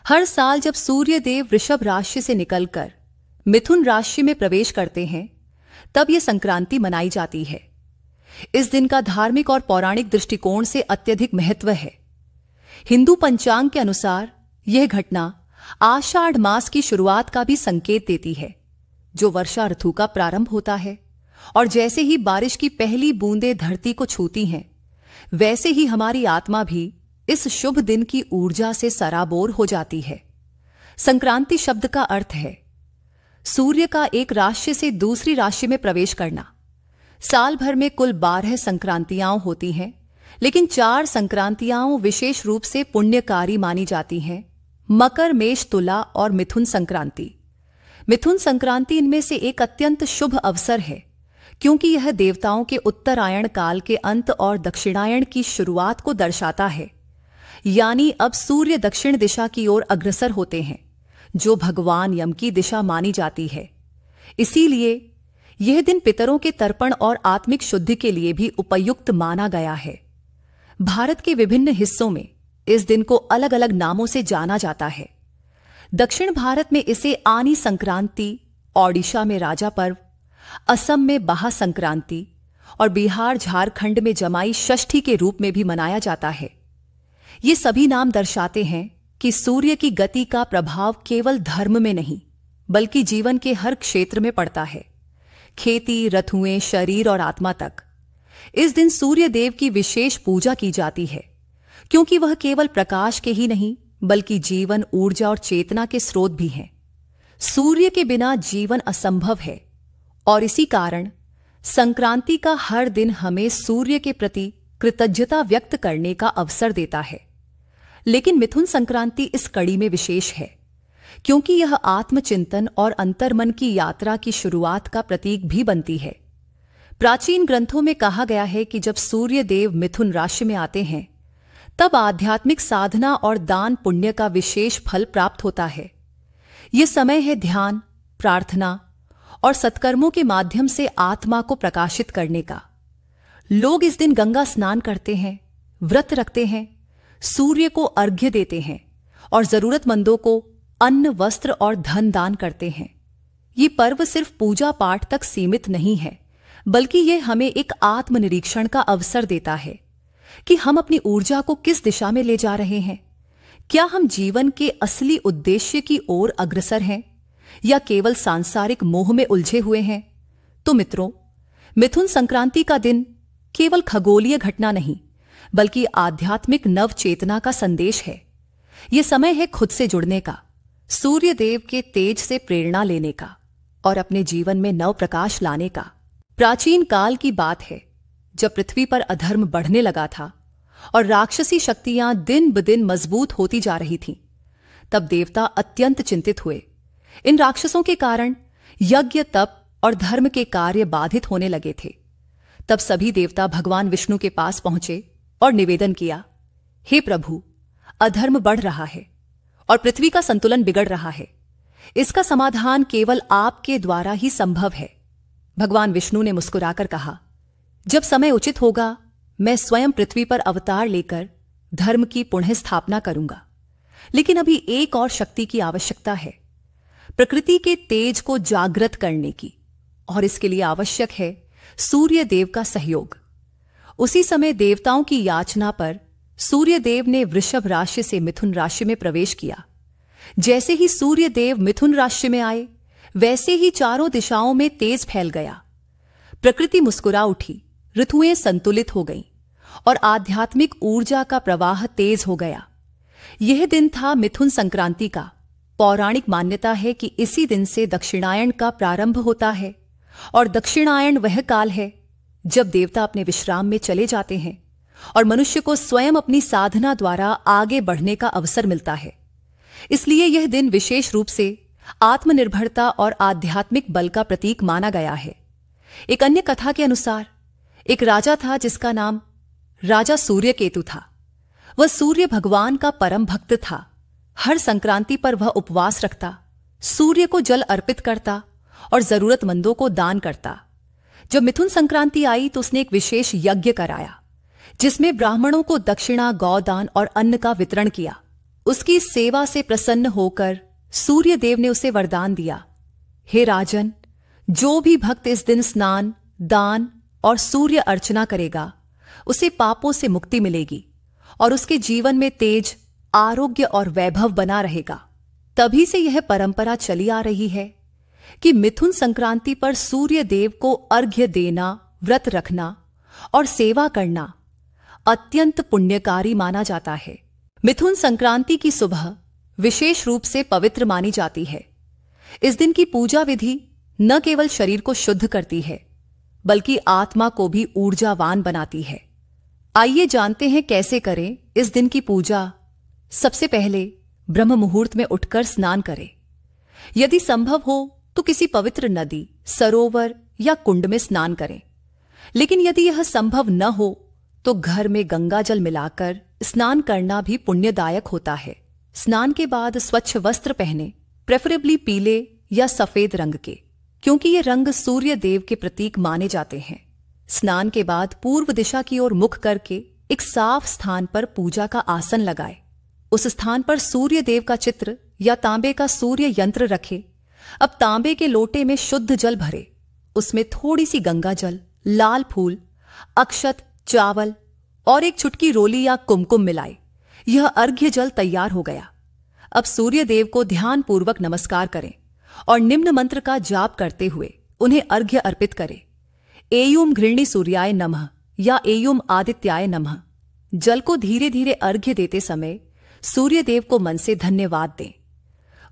हर साल जब सूर्य देव वृषभ राशि से निकलकर मिथुन राशि में प्रवेश करते हैं, तब यह संक्रांति मनाई जाती है। इस दिन का धार्मिक और पौराणिक दृष्टिकोण से अत्यधिक महत्व है। हिंदू पंचांग के अनुसार यह घटना आषाढ़ मास की शुरुआत का भी संकेत देती है, जो वर्षा ऋतु का प्रारंभ होता है। और जैसे ही बारिश की पहली बूंदें धरती को छूती हैं, वैसे ही हमारी आत्मा भी इस शुभ दिन की ऊर्जा से सराबोर हो जाती है। संक्रांति शब्द का अर्थ है सूर्य का एक राशि से दूसरी राशि में प्रवेश करना। साल भर में कुल 12 संक्रांतियां होती हैं, लेकिन 4 संक्रांतियां विशेष रूप से पुण्यकारी मानी जाती हैं: मकर, मेष, तुला और मिथुन संक्रांति। मिथुन संक्रांति इनमें से एक अत्यंत शुभ अवसर है, क्योंकि यह देवताओं के उत्तरायण काल के अंत और दक्षिणायण की शुरुआत को दर्शाता है। यानी अब सूर्य दक्षिण दिशा की ओर अग्रसर होते हैं, जो भगवान यम की दिशा मानी जाती है। इसीलिए यह दिन पितरों के तर्पण और आत्मिक शुद्धि के लिए भी उपयुक्त माना गया है। भारत के विभिन्न हिस्सों में इस दिन को अलग अलग नामों से जाना जाता है। दक्षिण भारत में इसे आनी संक्रांति, ओडिशा में राजा पर्व, असम में बहा संक्रांति और बिहार झारखंड में जमाई षष्ठी के रूप में भी मनाया जाता है। ये सभी नाम दर्शाते हैं कि सूर्य की गति का प्रभाव केवल धर्म में नहीं, बल्कि जीवन के हर क्षेत्र में पड़ता है, खेती, ऋतुएं, शरीर और आत्मा तक। इस दिन सूर्य देव की विशेष पूजा की जाती है, क्योंकि वह केवल प्रकाश के ही नहीं, बल्कि जीवन, ऊर्जा और चेतना के स्रोत भी हैं। सूर्य के बिना जीवन असंभव है, और इसी कारण संक्रांति का हर दिन हमें सूर्य के प्रति कृतज्ञता व्यक्त करने का अवसर देता है। लेकिन मिथुन संक्रांति इस कड़ी में विशेष है, क्योंकि यह आत्मचिंतन और अंतर्मन की यात्रा की शुरुआत का प्रतीक भी बनती है। प्राचीन ग्रंथों में कहा गया है कि जब सूर्य देव मिथुन राशि में आते हैं, तब आध्यात्मिक साधना और दान पुण्य का विशेष फल प्राप्त होता है। यह समय है ध्यान, प्रार्थना और सत्कर्मों के माध्यम से आत्मा को प्रकाशित करने का। लोग इस दिन गंगा स्नान करते हैं, व्रत रखते हैं, सूर्य को अर्घ्य देते हैं और जरूरतमंदों को अन्न, वस्त्र और धन दान करते हैं। ये पर्व सिर्फ पूजा पाठ तक सीमित नहीं है, बल्कि यह हमें एक आत्मनिरीक्षण का अवसर देता है कि हम अपनी ऊर्जा को किस दिशा में ले जा रहे हैं। क्या हम जीवन के असली उद्देश्य की ओर अग्रसर हैं, या केवल सांसारिक मोह में उलझे हुए हैं? तो मित्रों, मिथुन संक्रांति का दिन केवल खगोलीय घटना नहीं, बल्कि आध्यात्मिक नव चेतना का संदेश है। यह समय है खुद से जुड़ने का, सूर्य देव के तेज से प्रेरणा लेने का और अपने जीवन में नव प्रकाश लाने का। प्राचीन काल की बात है, जब पृथ्वी पर अधर्म बढ़ने लगा था और राक्षसी शक्तियां दिन ब दिन मजबूत होती जा रही थीं, तब देवता अत्यंत चिंतित हुए। इन राक्षसों के कारण यज्ञ, तप और धर्म के कार्य बाधित होने लगे थे। तब सभी देवता भगवान विष्णु के पास पहुंचे और निवेदन किया, हे प्रभु, अधर्म बढ़ रहा है और पृथ्वी का संतुलन बिगड़ रहा है। इसका समाधान केवल आपके द्वारा ही संभव है। भगवान विष्णु ने मुस्कुराकर कहा, जब समय उचित होगा, मैं स्वयं पृथ्वी पर अवतार लेकर धर्म की पुनः स्थापना करूंगा। लेकिन अभी एक और शक्ति की आवश्यकता है, प्रकृति के तेज को जागृत करने की, और इसके लिए आवश्यक है सूर्य देव का सहयोग। उसी समय देवताओं की याचना पर सूर्य देव ने वृषभ राशि से मिथुन राशि में प्रवेश किया। जैसे ही सूर्य देव मिथुन राशि में आए, वैसे ही चारों दिशाओं में तेज फैल गया। प्रकृति मुस्कुरा उठी, ऋतुएं संतुलित हो गईं और आध्यात्मिक ऊर्जा का प्रवाह तेज हो गया। यह दिन था मिथुन संक्रांति का। पौराणिक मान्यता है कि इसी दिन से दक्षिणायन का प्रारंभ होता है, और दक्षिणायन वह काल है जब देवता अपने विश्राम में चले जाते हैं और मनुष्य को स्वयं अपनी साधना द्वारा आगे बढ़ने का अवसर मिलता है। इसलिए यह दिन विशेष रूप से आत्मनिर्भरता और आध्यात्मिक बल का प्रतीक माना गया है। एक अन्य कथा के अनुसार एक राजा था जिसका नाम राजा सूर्यकेतु था। वह सूर्य भगवान का परम भक्त था। हर संक्रांति पर वह उपवास रखता, सूर्य को जल अर्पित करता और जरूरतमंदों को दान करता। जब मिथुन संक्रांति आई तो उसने एक विशेष यज्ञ कराया, जिसमें ब्राह्मणों को दक्षिणा, गौदान और अन्न का वितरण किया। उसकी सेवा से प्रसन्न होकर सूर्य देव ने उसे वरदान दिया, हे राजन, जो भी भक्त इस दिन स्नान, दान और सूर्य अर्चना करेगा उसे पापों से मुक्ति मिलेगी और उसके जीवन में तेज, आरोग्य और वैभव बना रहेगा। तभी से यह परंपरा चली आ रही है कि मिथुन संक्रांति पर सूर्य देव को अर्घ्य देना, व्रत रखना और सेवा करना अत्यंत पुण्यकारी माना जाता है। मिथुन संक्रांति की सुबह विशेष रूप से पवित्र मानी जाती है। इस दिन की पूजा विधि न केवल शरीर को शुद्ध करती है बल्कि आत्मा को भी ऊर्जावान बनाती है। आइए जानते हैं कैसे करें इस दिन की पूजा। सबसे पहले ब्रह्म मुहूर्त में उठकर स्नान करें। यदि संभव हो तो किसी पवित्र नदी, सरोवर या कुंड में स्नान करें। लेकिन यदि यह संभव न हो तो घर में गंगा जल मिलाकर स्नान करना भी पुण्यदायक होता है। स्नान के बाद स्वच्छ वस्त्र पहने, प्रेफरेबली पीले या सफेद रंग के, क्योंकि ये रंग सूर्य देव के प्रतीक माने जाते हैं। स्नान के बाद पूर्व दिशा की ओर मुख करके एक साफ स्थान पर पूजा का आसन लगाए। उस स्थान पर सूर्य देव का चित्र या तांबे का सूर्य यंत्र रखे। अब तांबे के लोटे में शुद्ध जल भरे, उसमें थोड़ी सी गंगा जल, लाल फूल, अक्षत, चावल और एक चुटकी रोली या कुमकुम मिलाए। यह अर्घ्य जल तैयार हो गया। अब सूर्य देव को ध्यानपूर्वक नमस्कार करें और निम्न मंत्र का जाप करते हुए उन्हें अर्घ्य अर्पित करें। एयुम घृणी सूर्याय नमः या एयुम आदित्याय नमः। जल को धीरे धीरे अर्घ्य देते समय सूर्य देव को मन से धन्यवाद दें,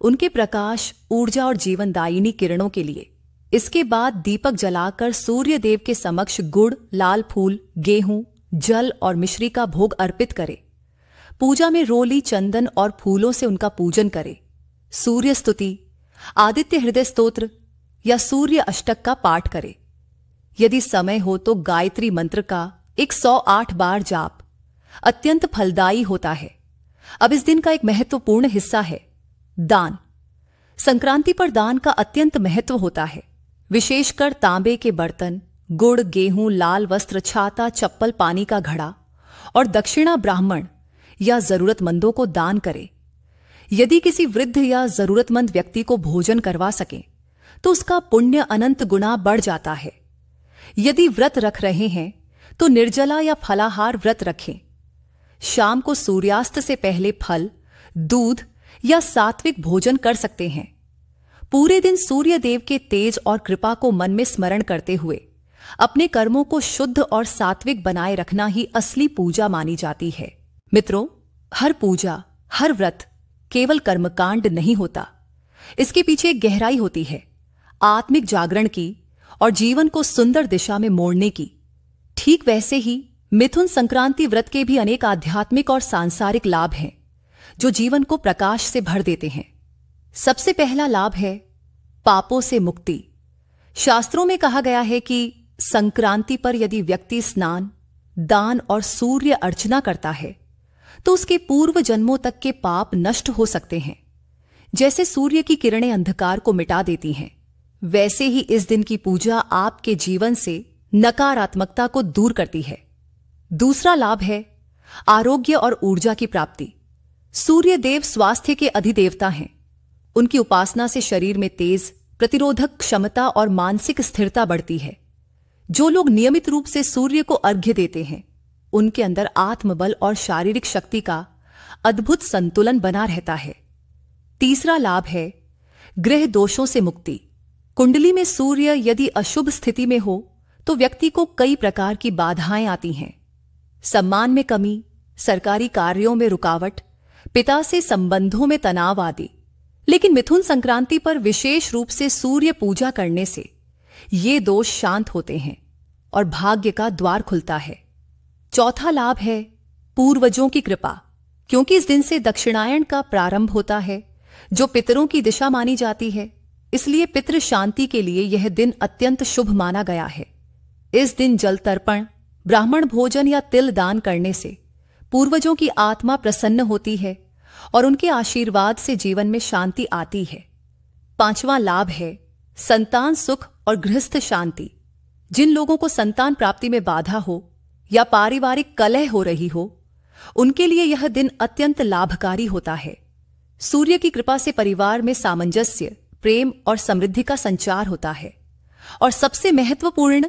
उनके प्रकाश, ऊर्जा और जीवनदायिनी किरणों के लिए। इसके बाद दीपक जलाकर सूर्य देव के समक्ष गुड़, लाल फूल, गेहूं, जल और मिश्री का भोग अर्पित करें। पूजा में रोली, चंदन और फूलों से उनका पूजन करें। सूर्य स्तुति, आदित्य हृदय स्तोत्र या सूर्य अष्टक का पाठ करें। यदि समय हो तो गायत्री मंत्र का 108 बार जाप अत्यंत फलदायी होता है। अब इस दिन का एक महत्वपूर्ण हिस्सा है दान। संक्रांति पर दान का अत्यंत महत्व होता है, विशेषकर तांबे के बर्तन, गुड़, गेहूं, लाल वस्त्र, छाता, चप्पल, पानी का घड़ा और दक्षिणा ब्राह्मण या जरूरतमंदों को दान करें। यदि किसी वृद्ध या जरूरतमंद व्यक्ति को भोजन करवा सकें तो उसका पुण्य अनंत गुना बढ़ जाता है। यदि व्रत रख रहे हैं तो निर्जला या फलाहार व्रत रखें। शाम को सूर्यास्त से पहले फल, दूध या सात्विक भोजन कर सकते हैं। पूरे दिन सूर्य देव के तेज और कृपा को मन में स्मरण करते हुए अपने कर्मों को शुद्ध और सात्विक बनाए रखना ही असली पूजा मानी जाती है। मित्रों, हर पूजा, हर व्रत केवल कर्मकांड नहीं होता। इसके पीछे एक गहराई होती है, आत्मिक जागरण की और जीवन को सुंदर दिशा में मोड़ने की। ठीक वैसे ही मिथुन संक्रांति व्रत के भी अनेक आध्यात्मिक और सांसारिक लाभ हैं जो जीवन को प्रकाश से भर देते हैं। सबसे पहला लाभ है पापों से मुक्ति। शास्त्रों में कहा गया है कि संक्रांति पर यदि व्यक्ति स्नान, दान और सूर्य अर्चना करता है तो उसके पूर्व जन्मों तक के पाप नष्ट हो सकते हैं। जैसे सूर्य की किरणें अंधकार को मिटा देती हैं, वैसे ही इस दिन की पूजा आपके जीवन से नकारात्मकता को दूर करती है। दूसरा लाभ है आरोग्य और ऊर्जा की प्राप्ति। सूर्य देव स्वास्थ्य के अधिदेवता हैं। उनकी उपासना से शरीर में तेज, प्रतिरोधक क्षमता और मानसिक स्थिरता बढ़ती है। जो लोग नियमित रूप से सूर्य को अर्घ्य देते हैं उनके अंदर आत्मबल और शारीरिक शक्ति का अद्भुत संतुलन बना रहता है। तीसरा लाभ है ग्रह दोषों से मुक्ति। कुंडली में सूर्य यदि अशुभ स्थिति में हो तो व्यक्ति को कई प्रकार की बाधाएं आती हैं। सम्मान में कमी, सरकारी कार्यों में रुकावट, पिता से संबंधों में तनाव आदि। लेकिन मिथुन संक्रांति पर विशेष रूप से सूर्य पूजा करने से ये दोष शांत होते हैं और भाग्य का द्वार खुलता है। चौथा लाभ है पूर्वजों की कृपा। क्योंकि इस दिन से दक्षिणायन का प्रारंभ होता है जो पितरों की दिशा मानी जाती है, इसलिए पितृ शांति के लिए यह दिन अत्यंत शुभ माना गया है। इस दिन जल तर्पण, ब्राह्मण भोजन या तिल दान करने से पूर्वजों की आत्मा प्रसन्न होती है और उनके आशीर्वाद से जीवन में शांति आती है। पांचवां लाभ है संतान सुख और गृहस्थ शांति। जिन लोगों को संतान प्राप्ति में बाधा हो या पारिवारिक कलह हो रही हो, उनके लिए यह दिन अत्यंत लाभकारी होता है। सूर्य की कृपा से परिवार में सामंजस्य, प्रेम और समृद्धि का संचार होता है। और सबसे महत्वपूर्ण,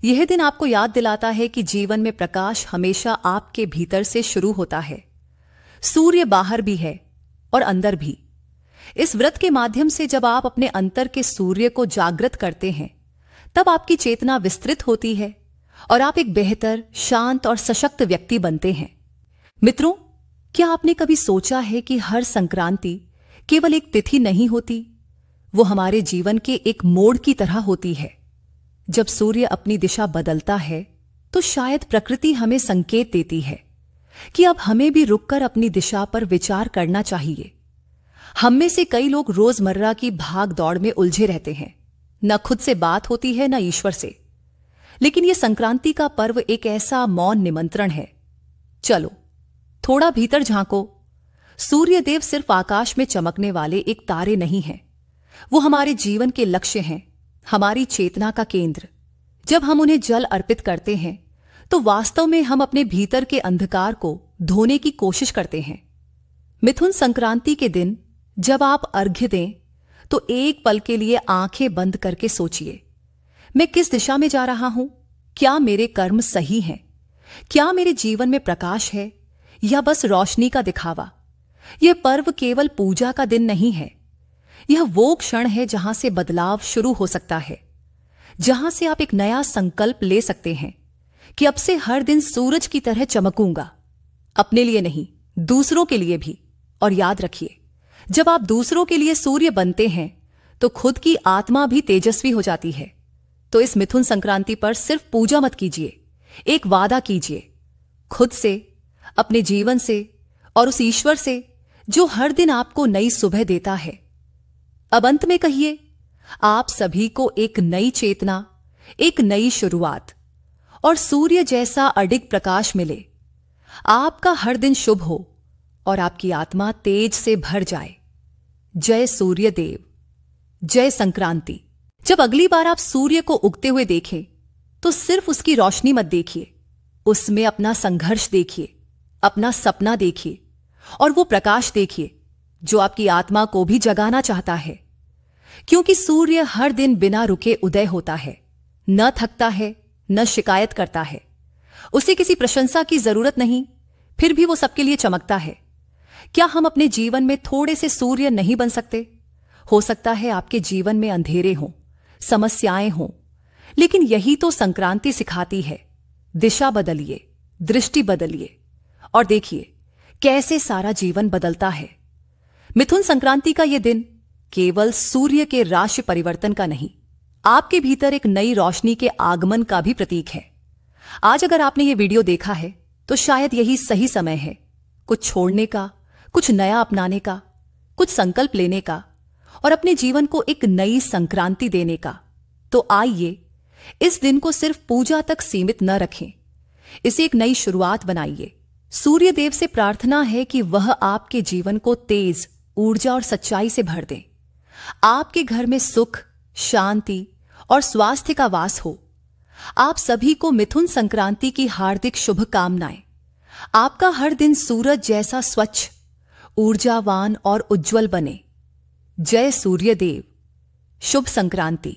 यह दिन आपको याद दिलाता है कि जीवन में प्रकाश हमेशा आपके भीतर से शुरू होता है। सूर्य बाहर भी है और अंदर भी। इस व्रत के माध्यम से जब आप अपने अंतर के सूर्य को जागृत करते हैं, तब आपकी चेतना विस्तृत होती है और आप एक बेहतर, शांत और सशक्त व्यक्ति बनते हैं। मित्रों, क्या आपने कभी सोचा है कि हर संक्रांति केवल एक तिथि नहीं होती, वो हमारे जीवन के एक मोड़ की तरह होती है। जब सूर्य अपनी दिशा बदलता है तो शायद प्रकृति हमें संकेत देती है कि अब हमें भी रुककर अपनी दिशा पर विचार करना चाहिए। हम में से कई लोग रोजमर्रा की भाग दौड़ में उलझे रहते हैं, न खुद से बात होती है न ईश्वर से। लेकिन यह संक्रांति का पर्व एक ऐसा मौन निमंत्रण है। चलो थोड़ा भीतर झांको। सूर्य देव सिर्फ आकाश में चमकने वाले एक तारे नहीं हैं, वो हमारे जीवन के लक्ष्य हैं, हमारी चेतना का केंद्र। जब हम उन्हें जल अर्पित करते हैं तो वास्तव में हम अपने भीतर के अंधकार को धोने की कोशिश करते हैं। मिथुन संक्रांति के दिन जब आप अर्घ्य दें तो एक पल के लिए आंखें बंद करके सोचिए, मैं किस दिशा में जा रहा हूं? क्या मेरे कर्म सही हैं? क्या मेरे जीवन में प्रकाश है या बस रोशनी का दिखावा? यह पर्व केवल पूजा का दिन नहीं है, यह वो क्षण है जहां से बदलाव शुरू हो सकता है, जहां से आप एक नया संकल्प ले सकते हैं कि अब से हर दिन सूरज की तरह चमकूंगा, अपने लिए नहीं, दूसरों के लिए भी। और याद रखिए, जब आप दूसरों के लिए सूर्य बनते हैं तो खुद की आत्मा भी तेजस्वी हो जाती है। तो इस मिथुन संक्रांति पर सिर्फ पूजा मत कीजिए, एक वादा कीजिए खुद से, अपने जीवन से और उस ईश्वर से जो हर दिन आपको नई सुबह देता है। अब अंत में कहिए, आप सभी को एक नई चेतना, एक नई शुरुआत और सूर्य जैसा अडिग प्रकाश मिले। आपका हर दिन शुभ हो और आपकी आत्मा तेज से भर जाए। जय सूर्य देव, जय संक्रांति। जब अगली बार आप सूर्य को उगते हुए देखें तो सिर्फ उसकी रोशनी मत देखिए, उसमें अपना संघर्ष देखिए, अपना सपना देखिए और वो प्रकाश देखिए जो आपकी आत्मा को भी जगाना चाहता है। क्योंकि सूर्य हर दिन बिना रुके उदय होता है, न थकता है, न शिकायत करता है। उसे किसी प्रशंसा की जरूरत नहीं, फिर भी वो सबके लिए चमकता है। क्या हम अपने जीवन में थोड़े से सूर्य नहीं बन सकते? हो सकता है आपके जीवन में अंधेरे हों, समस्याएं हों, लेकिन यही तो संक्रांति सिखाती है। दिशा बदलिए, दृष्टि बदलिए और देखिए कैसे सारा जीवन बदलता है। मिथुन संक्रांति का यह दिन केवल सूर्य के राशि परिवर्तन का नहीं, आपके भीतर एक नई रोशनी के आगमन का भी प्रतीक है। आज अगर आपने ये वीडियो देखा है तो शायद यही सही समय है कुछ छोड़ने का, कुछ नया अपनाने का, कुछ संकल्प लेने का और अपने जीवन को एक नई संक्रांति देने का। तो आइए इस दिन को सिर्फ पूजा तक सीमित न रखें, इसे एक नई शुरुआत बनाइए। सूर्य देव से प्रार्थना है कि वह आपके जीवन को तेज, ऊर्जा और सच्चाई से भर दे। आपके घर में सुख, शांति और स्वास्थ्य का वास हो। आप सभी को मिथुन संक्रांति की हार्दिक शुभकामनाएं। आपका हर दिन सूरज जैसा स्वच्छ, ऊर्जावान और उज्जवल बने। जय सूर्य देव, शुभ संक्रांति।